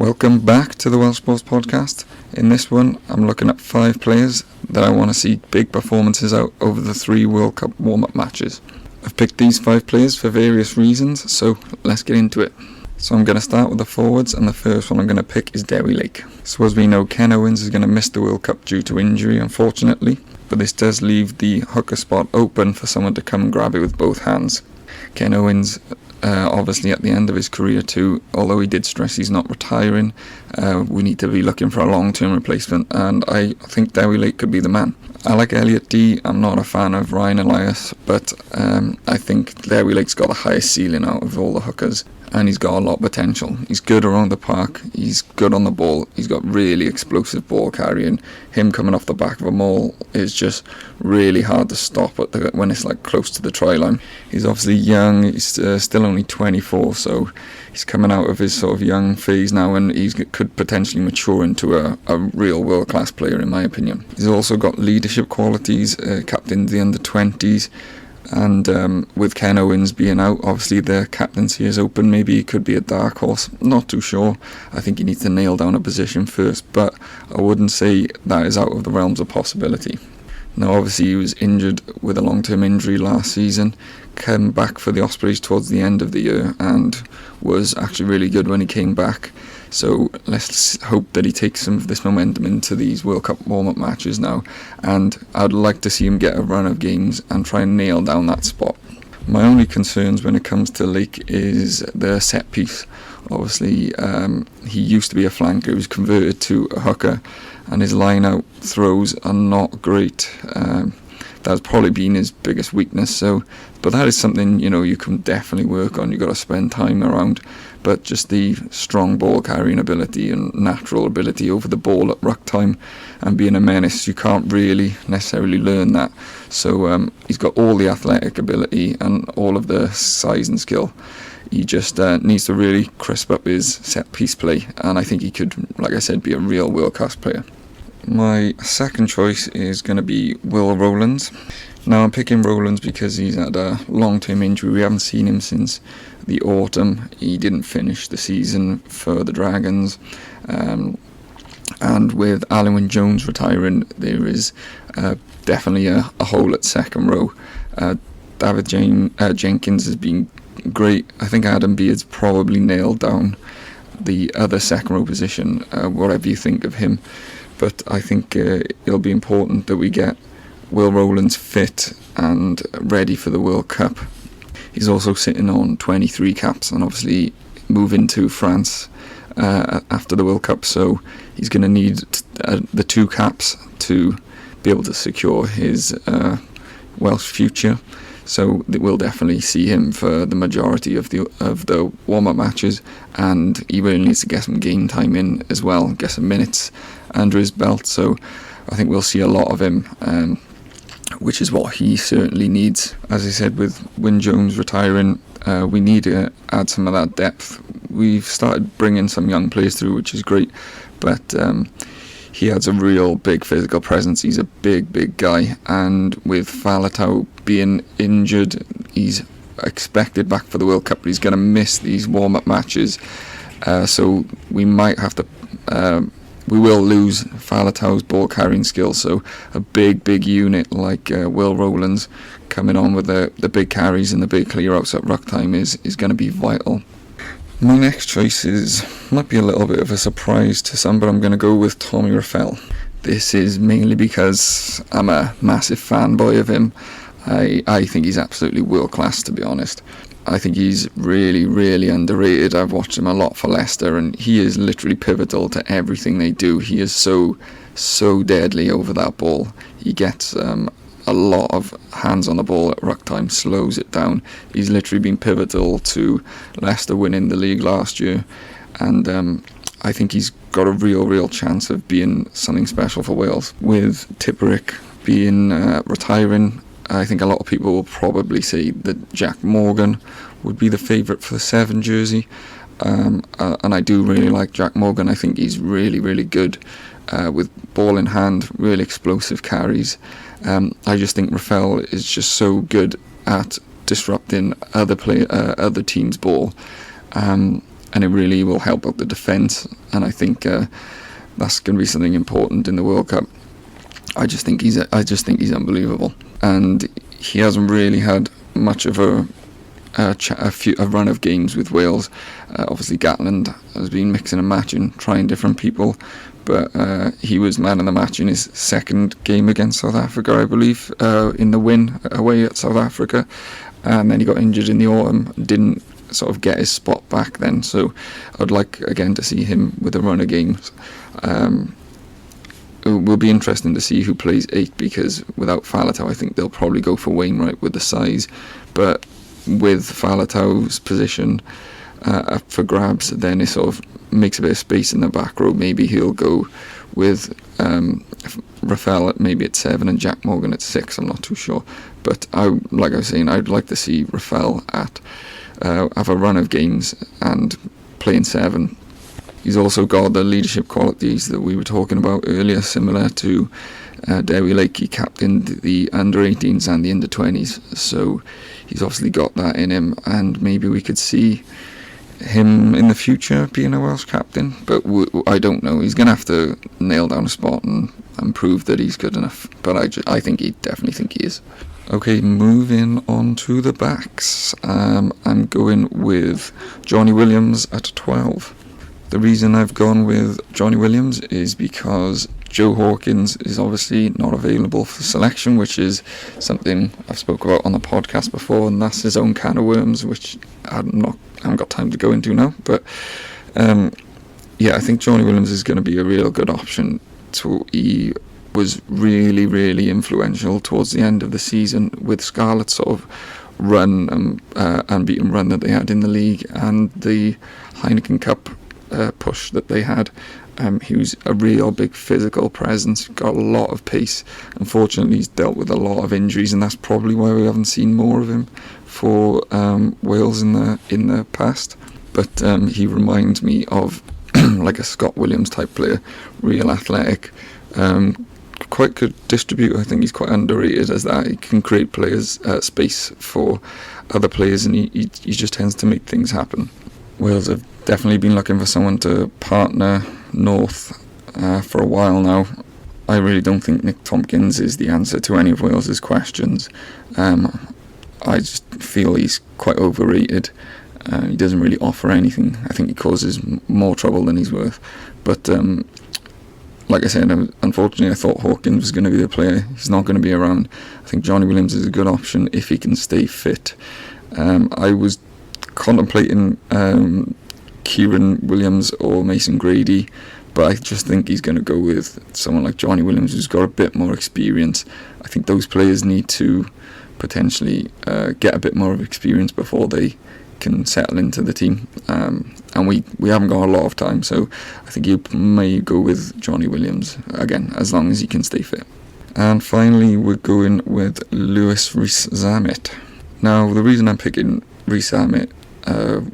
Welcome back to the Welsh Sports Podcast. In this one, I'm looking at 5 players that I want to see big performances out over the 3 World Cup warm-up matches. I've picked these 5 players for various reasons, so let's get into it. So I'm going to start with the forwards, and the first one I'm going to pick is Dewi Lake. So as we know, Ken Owens is going to miss the World Cup due to injury, unfortunately, but this does leave the hooker spot open for someone to come and grab it with both hands. Ken Owens, obviously at the end of his career too, although he did stress he's not retiring, we need to be looking for a long-term replacement, and I think Dewi Lake could be the man. I like Elliot D. I'm not a fan of Ryan Elias, but I think Dewi Lake's got the highest ceiling out of all the hookers, and he's got a lot of potential. He's good around the park, he's good on the ball, he's got really explosive ball carrying. Him coming off the back of a maul is just really hard to stop when it's like close to the try line. He's obviously young, he's still only 24, so he's coming out of his sort of young phase now, and he could potentially mature into a real world-class player, in my opinion. He's also got leadership qualities, captained the under-20s, and with Ken Owens being out, obviously the captaincy is open. Maybe he could be a dark horse, not too sure. I think he needs to nail down a position first, but I wouldn't say that is out of the realms of possibility. Now obviously he was injured with a long-term injury last season, came back for the Ospreys towards the end of the year and was actually really good when he came back. So let's hope that he takes some of this momentum into these World Cup warm-up matches now, and I'd like to see him get a run of games and try and nail down that spot. My only concerns when it comes to Lake is the set piece. Obviously he used to be a flanker, he was converted to a hooker, and his line-out throws are not great. That's probably been his biggest weakness. But that is something you can definitely work on. You've got to spend time around. But just the strong ball carrying ability and natural ability over the ball at ruck time and being a menace, you can't really necessarily learn that. So he's got all the athletic ability and all of the size and skill. He just needs to really crisp up his set piece play, and I think he could, like I said, be a real world class player. My second choice is going to be Will Rowlands. Now I'm picking Rowlands because he's had a long-term injury. We haven't seen him since the autumn. He didn't finish the season for the Dragons, and with Alun Jones retiring, there is definitely a hole at second row. David Jenkins has been great. I think Adam Beard's probably nailed down the other second row position, whatever you think of him. But I think it'll be important that we get Will Rowlands fit and ready for the World Cup. He's also sitting on 23 caps and obviously moving to France after the World Cup, so he's going to need the 2 caps to be able to secure his Welsh future. So we'll definitely see him for the majority of the warm-up matches, and he really needs to get some game time in as well, get some minutes under his belt. So I think we'll see a lot of him, which is what he certainly needs. As I said, with Wyn Jones retiring, we need to add some of that depth. We've started bringing some young players through, which is great, but he has a real big physical presence. He's a big guy, and with Faletau being injured, he's expected back for the World Cup, but he's going to miss these warm-up matches, so we might have to we will lose Faletau's ball carrying skills. So a big unit like Will Rowlands coming on with the big carries and the big clear outs at ruck time is going to be vital. My next choice might be a little bit of a surprise to some, but I'm going to go with Tommy Reffell. This is mainly because I'm a massive fanboy of him. I think he's absolutely world class, to be honest. I think he's really underrated. I've watched him a lot for Leicester, and he is literally pivotal to everything they do. He is so deadly over that ball. He gets a lot of hands on the ball at ruck time, slows it down. He's literally been pivotal to Leicester winning the league last year, and I think he's got a real chance of being something special for Wales. With Tipuric being retiring, I think a lot of people will probably say that Jack Morgan would be the favourite for the 7 jersey, and I do really like Jack Morgan. I think he's really good with ball in hand, really explosive carries. I just think Reffell is just so good at disrupting other teams' ball. and it really will help out the defence. And I think that's going to be something important in the World Cup. I just think he's unbelievable, and he hasn't really had much of a run of games with Wales. Obviously Gatland has been mixing and matching, trying different people, but he was man of the match in his second game against South Africa, I believe, in the win away at South Africa, and then he got injured in the autumn, didn't sort of get his spot back then, so I'd like again to see him with a run of games. It will be interesting to see who plays 8, because without Faletau I think they'll probably go for Wainwright with the size, but with Faletau's position up for grabs, then it sort of makes a bit of space in the back row. Maybe he'll go with Rafael maybe at 7 and Jack Morgan at 6, I'm not too sure, but like I was saying, I'd like to see Rafael have a run of games and play in 7. He's also got the leadership qualities that we were talking about earlier, similar to Dewi Lake. He captained the under-18s and the under-20s, so he's obviously got that in him, and maybe we could see him in the future being a Welsh captain, but I don't know. He's going to have to nail down a spot and prove that he's good enough, but I definitely think he is. Okay, moving on to the backs. I'm going with Johnny Williams at 12. The reason I've gone with Johnny Williams is because Joe Hawkins is obviously not available for selection, which is something I've spoke about on the podcast before, and that's his own can of worms, which I haven't got time to go into now. But I think Johnny Williams is going to be a real good option. He was really, really influential towards the end of the season with Scarlet's sort of run, unbeaten run that they had in the league, and the Heineken Cup push that they had. He was a real big physical presence, got a lot of pace. Unfortunately, he's dealt with a lot of injuries, and that's probably why we haven't seen more of him for Wales in the past. But he reminds me of like a Scott Williams type player, real athletic, quite good distributor. I think he's quite underrated as that. He can create players space for other players, and he just tends to make things happen. Wales have definitely been looking for someone to partner North for a while now. I really don't think Nick Tompkins is the answer to any of Wales's questions. I just feel he's quite overrated. He doesn't really offer anything. I think he causes more trouble than he's worth. But like I said, unfortunately I thought Hawkins was going to be the player. He's not going to be around. I think Johnny Williams is a good option if he can stay fit. I was contemplating Kieran Williams or Mason Grady, but I just think he's going to go with someone like Johnny Williams, who's got a bit more experience. I think those players need to potentially get a bit more of experience before they can settle into the team, and we haven't got a lot of time, so I think you may go with Johnny Williams again, as long as he can stay fit. And finally we're going with Lewis Rees-Zammit. Now the reason I'm picking Rees-Zammit,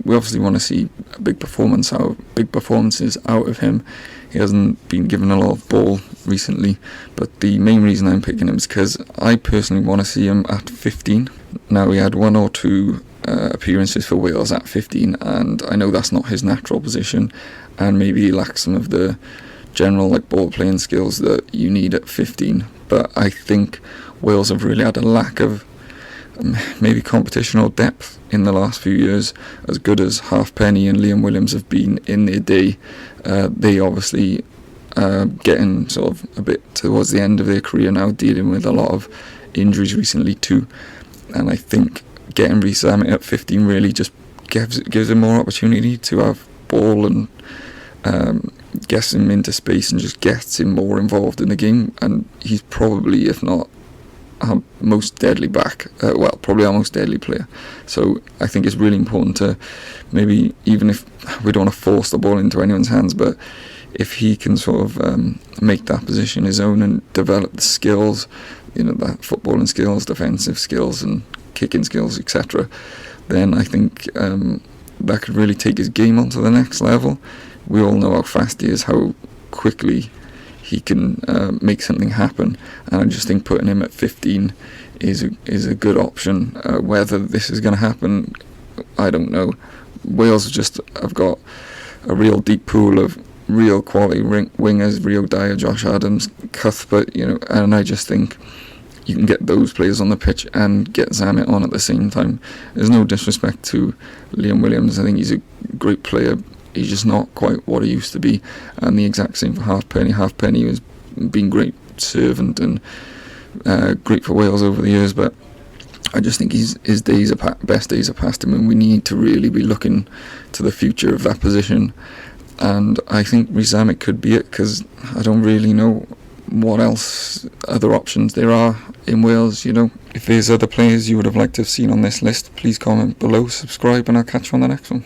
we obviously want to see big performances out of him. He hasn't been given a lot of ball recently, but the main reason I'm picking him is because I personally want to see him at 15. Now, he had 1 or 2 appearances for Wales at 15, and I know that's not his natural position, and maybe he lacks some of the general ball playing skills that you need at 15, but I think Wales have really had a lack of maybe competition or depth in the last few years. As good as Halfpenny and Liam Williams have been in their day, they obviously getting sort of a bit towards the end of their career now, dealing with a lot of injuries recently too, and I think getting Rees-Zammit at 15 really just gives him more opportunity to have ball and gets him into space and just gets him more involved in the game, and he's probably, if not our most deadly back, probably our most deadly player. So I think it's really important to maybe, even if we don't want to force the ball into anyone's hands, but if he can sort of make that position his own and develop the skills, that footballing skills, defensive skills and kicking skills, etc., then I think that could really take his game onto the next level. We all know how fast he is, how quickly he can make something happen, and I just think putting him at 15 is a good option. Whether this is going to happen, I don't know. Wales just have got a real deep pool of real quality wingers, Rio Dyer, Josh Adams, Cuthbert, and I just think you can get those players on the pitch and get Zammit on at the same time. There's no disrespect to Liam Williams. I think he's a great player. He's just not quite what he used to be, and the exact same for Halfpenny. Halfpenny has been great servant and great for Wales over the years, but I just think his best days are past him, and we need to really be looking to the future of that position. And I think Zammit could be it, because I don't really know what other options there are in Wales. If there's other players you would have liked to have seen on this list, please comment below, subscribe, and I'll catch you on the next one.